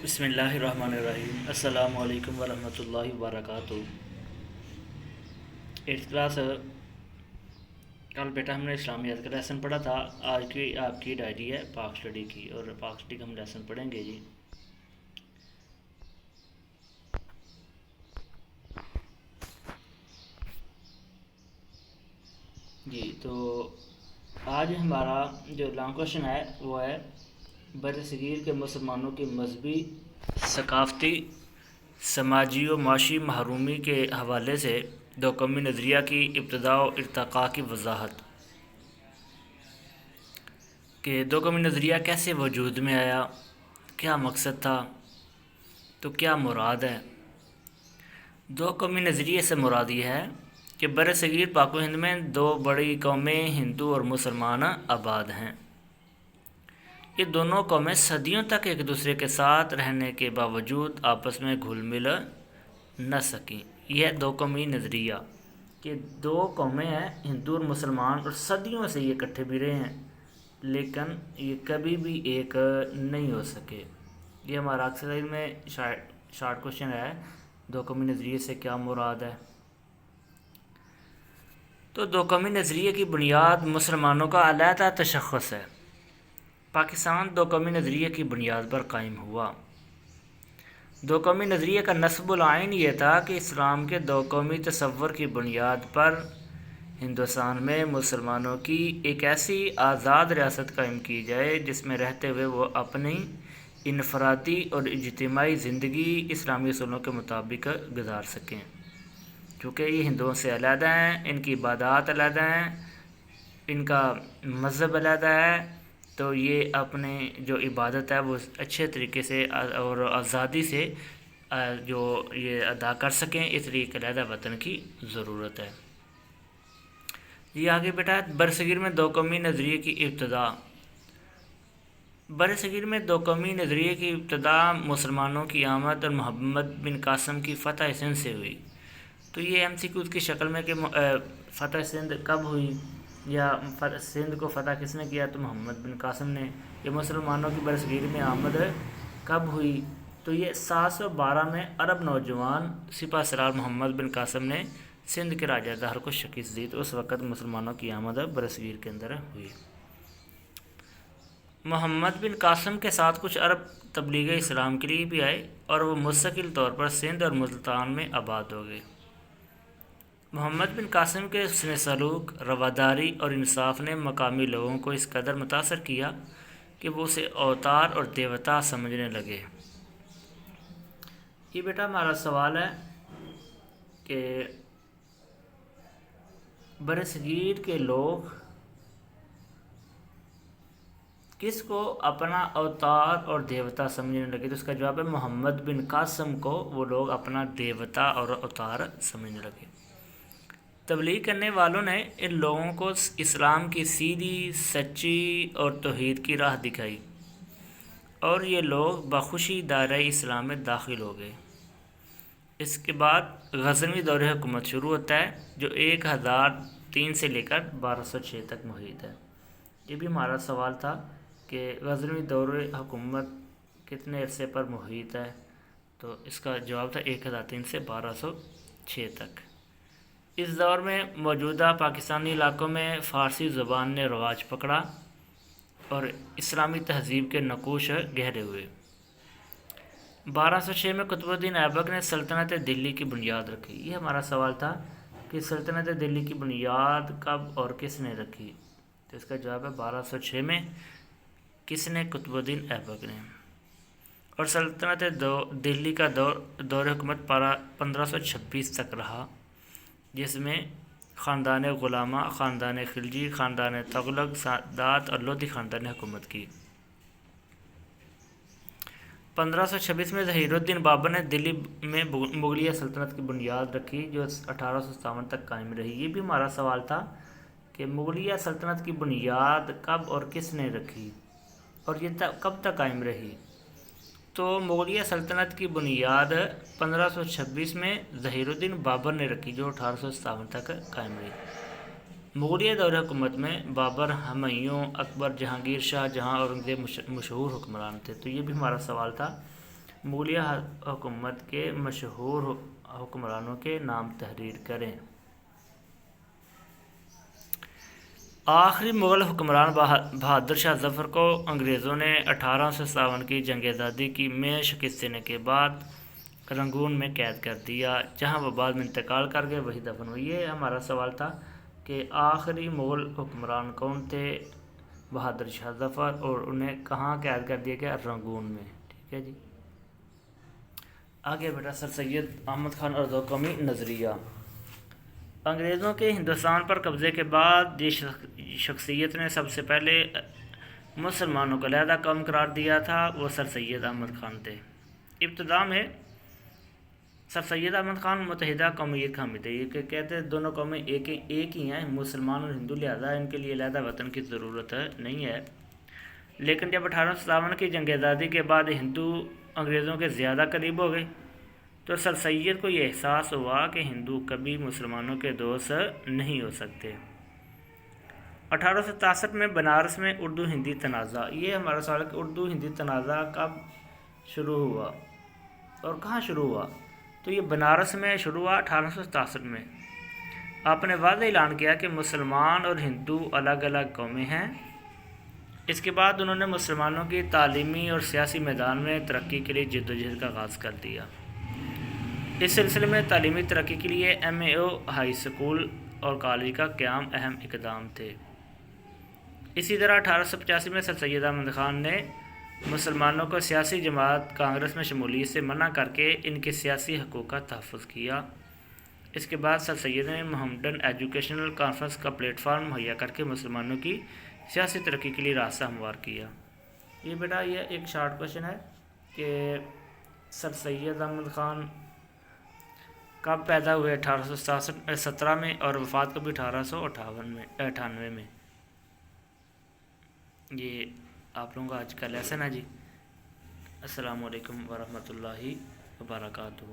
بسم اللہ الرحمن الرحیم۔ السلام علیکم ورحمۃ اللہ وبرکاتہ۔ ایٹھ کلاس کل بیٹا ہم نے اسلامیات کا لیسن پڑھا تھا۔ آج کی آپ کی ڈائری ہے پاک اسٹڈی کی، اور پاک اسٹڈی کا ہم لیسن پڑھیں گے جی تو آج ہمارا جو لانگ کوشچن ہے وہ ہے بر صغیر کے مسلمانوں کی مذہبی، ثقافتی، سماجی و معاشی محرومی کے حوالے سے دو قومی نظریہ کی ابتدا و ارتقاء کی وضاحت۔ کہ دو قومی نظریہ کیسے وجود میں آیا، کیا مقصد تھا، تو کیا مراد ہے۔ دو قومی نظریے سے مراد یہ ہے کہ بر صغیر پاک و ہند میں دو بڑی قومیں ہندو اور مسلمان آباد ہیں۔ یہ دونوں قومیں صدیوں تک ایک دوسرے کے ساتھ رہنے کے باوجود آپس میں گھل مل نہ سکیں۔ یہ دو قومی نظریہ کہ دو قومیں ہیں ہندو اور مسلمان، اور صدیوں سے یہ اکٹھے بھی رہے ہیں لیکن یہ کبھی بھی ایک نہیں ہو سکے۔ یہ ہمارا اکثر میں شارٹ کوشچن ہے، دو قومی نظریے سے کیا مراد ہے۔ تو دو قومی نظریے کی بنیاد مسلمانوں کا علیحدہ تشخص ہے۔ پاکستان دو قومی نظریے کی بنیاد پر قائم ہوا۔ دو قومی نظریے کا نصب العین یہ تھا کہ اسلام کے دو قومی تصور کی بنیاد پر ہندوستان میں مسلمانوں کی ایک ایسی آزاد ریاست قائم کی جائے جس میں رہتے ہوئے وہ اپنی انفرادی اور اجتماعی زندگی اسلامی اصولوں کے مطابق گزار سکیں۔ چونکہ یہ ہندوؤں سے علیحدہ ہیں، ان کی عبادات علیحدہ ہیں، ان کا مذہب علیحدہ ہے، تو یہ اپنے جو عبادت ہے وہ اچھے طریقے سے اور آزادی سے جو یہ ادا کر سکیں، اس لیے ایک علیحدہ وطن کی ضرورت ہے۔ یہ آگے بیٹا برصغیر میں دو قومی نظریے کی ابتدا۔ برصغیر میں دو قومی نظریے کی ابتدا مسلمانوں کی آمد اور محمد بن قاسم کی فتح سندھ سے ہوئی۔ تو یہ ایم سی کیوز کی شکل میں کہ فتح سندھ کب ہوئی یا سندھ کو فتح کس نے کیا، تو محمد بن قاسم نے۔ یہ مسلمانوں کی برصغیر میں آمد کب ہوئی، تو یہ 712 میں عرب نوجوان سپہ سالار محمد بن قاسم نے سندھ کے راجہ دہر کو شکست دی، تو اس وقت مسلمانوں کی آمد برصغیر کے اندر ہوئی۔ محمد بن قاسم کے ساتھ کچھ عرب تبلیغ اسلام کے لیے بھی آئے اور وہ مستقل طور پر سندھ اور ملتان میں آباد ہو گئے۔ محمد بن قاسم کے حسن سلوک، رواداری اور انصاف نے مقامی لوگوں کو اس قدر متاثر کیا کہ وہ اسے اوتار اور دیوتا سمجھنے لگے۔ یہ بیٹا ہمارا سوال ہے کہ برصغیر کے لوگ کس کو اپنا اوتار اور دیوتا سمجھنے لگے، تو اس کا جواب ہے محمد بن قاسم کو وہ لوگ اپنا دیوتا اور اوتار سمجھنے لگے۔ تبلیغ کرنے والوں نے ان لوگوں کو اسلام کی سیدھی، سچی اور توحید کی راہ دکھائی، اور یہ لوگ بخوشی دائرہ اسلام میں داخل ہو گئے۔ اس کے بعد غزنوی دور حکومت شروع ہوتا ہے جو 1003 سے لے کر 1206 تک محیط ہے۔ یہ بھی ہمارا سوال تھا کہ غزنوی دور حکومت کتنے عرصے پر محیط ہے، تو اس کا جواب تھا 1003 سے 1206 تک۔ اس دور میں موجودہ پاکستانی علاقوں میں فارسی زبان نے رواج پکڑا اور اسلامی تہذیب کے نقوش گہرے ہوئے۔ 1206 میں قطب الدین ایبک نے سلطنت دلی کی بنیاد رکھی۔ یہ ہمارا سوال تھا کہ سلطنت دلی کی بنیاد کب اور کس نے رکھی، تو اس کا جواب ہے 1206 میں کس نے، قطب الدین ایبک نے۔ اور سلطنت دلی کا دور حکومت 1526 تک رہا، جس میں خاندان غلامہ، خاندان خلجی، خاندان تغلق، سادات اور لودھی خاندان نے حکومت کی۔ 1526 میں ظہیر الدین بابر نے دلی میں مغلیہ سلطنت کی بنیاد رکھی جو 1857 تک قائم رہی۔ یہ بھی ہمارا سوال تھا کہ مغلیہ سلطنت کی بنیاد کب اور کس نے رکھی اور یہ کب تک قائم رہی، تو مغلیہ سلطنت کی بنیاد 1526 میں ظہیر الدین بابر نے رکھی جو 1857 تک قائم رہی۔ مغلیہ دور حکومت میں بابر، ہمایوں، اکبر، جہانگیر، شاہ جہاں اور ان کے مشہور حکمران تھے، تو یہ بھی ہمارا سوال تھا۔ مغلیہ حکومت کے مشہور حکمرانوں کے نام تحریر کریں۔ آخری مغل حکمران بہادر شاہ ظفر کو انگریزوں نے 1857 کی جنگ آزادی کی میں شکست دینے کے بعد رنگون میں قید کر دیا، جہاں وہ بعد میں انتقال کر گئے، وہی دفن ہوئی۔ یہ ہمارا سوال تھا کہ آخری مغل حکمران کون تھے؟ بہادر شاہ ظفر، اور انہیں کہاں قید کر دیا گیا؟ رنگون میں۔ ٹھیک ہے جی، آگے بیٹا سر سید احمد خان اور دو قومی نظریہ۔ انگریزوں کے ہندوستان پر قبضے کے بعد جس شخصیت نے سب سے پہلے مسلمانوں کو علیحدہ قوم قرار دیا تھا وہ سر سید احمد خان تھے۔ ابتدا میں سر سید احمد خان متحدہ قومیت کے حامی تھے، یہ کہ کہتے دونوں قومیں ایک ہی ہیں، مسلمان اور ہندو، لہذا ان کے لیے علیحدہ وطن کی ضرورت نہیں ہے۔ لیکن جب 1857 کی جنگ آزادی کے بعد ہندو انگریزوں کے زیادہ قریب ہو گئے تو سر سید کو یہ احساس ہوا کہ ہندو کبھی مسلمانوں کے دوست نہیں ہو سکتے۔ 1867 میں بنارس میں اردو ہندی تنازع، یہ ہمارا سوال ہے کہ اردو ہندی تنازع کب شروع ہوا اور کہاں شروع ہوا؟ تو یہ بنارس میں شروع ہوا 1867 میں۔ آپ نے واضح اعلان کیا کہ مسلمان اور ہندو الگ الگ قومیں ہیں۔ اس کے بعد انہوں نے مسلمانوں کی تعلیمی اور سیاسی میدان میں ترقی کے لیے جدوجہد کا آغاز کر دیا۔ اس سلسلے میں تعلیمی ترقی کے لیے MAO ہائی اسکول اور کالج کا قیام اہم اقدام تھے۔ اسی طرح 1885 میں سر سید احمد خان نے مسلمانوں کو سیاسی جماعت کانگریس میں شمولیت سے منع کر کے ان کے سیاسی حقوق کا تحفظ کیا۔ اس کے بعد سر سید نے محمدن ایجوکیشنل کانفرنس کا پلیٹ فارم مہیا کر کے مسلمانوں کی سیاسی ترقی کے لیے راستہ ہموار کیا۔ یہ بیٹا یہ ایک شارٹ کوشچن ہے کہ سر سید احمد خان کب پیدا ہوئے؟ 1817 میں، اور وفات کبھی 1898 میں۔ یہ آپ لوگوں کا آج کا لیسن ہے جی۔ السلام علیکم ورحمۃ اللہ وبرکاتہ۔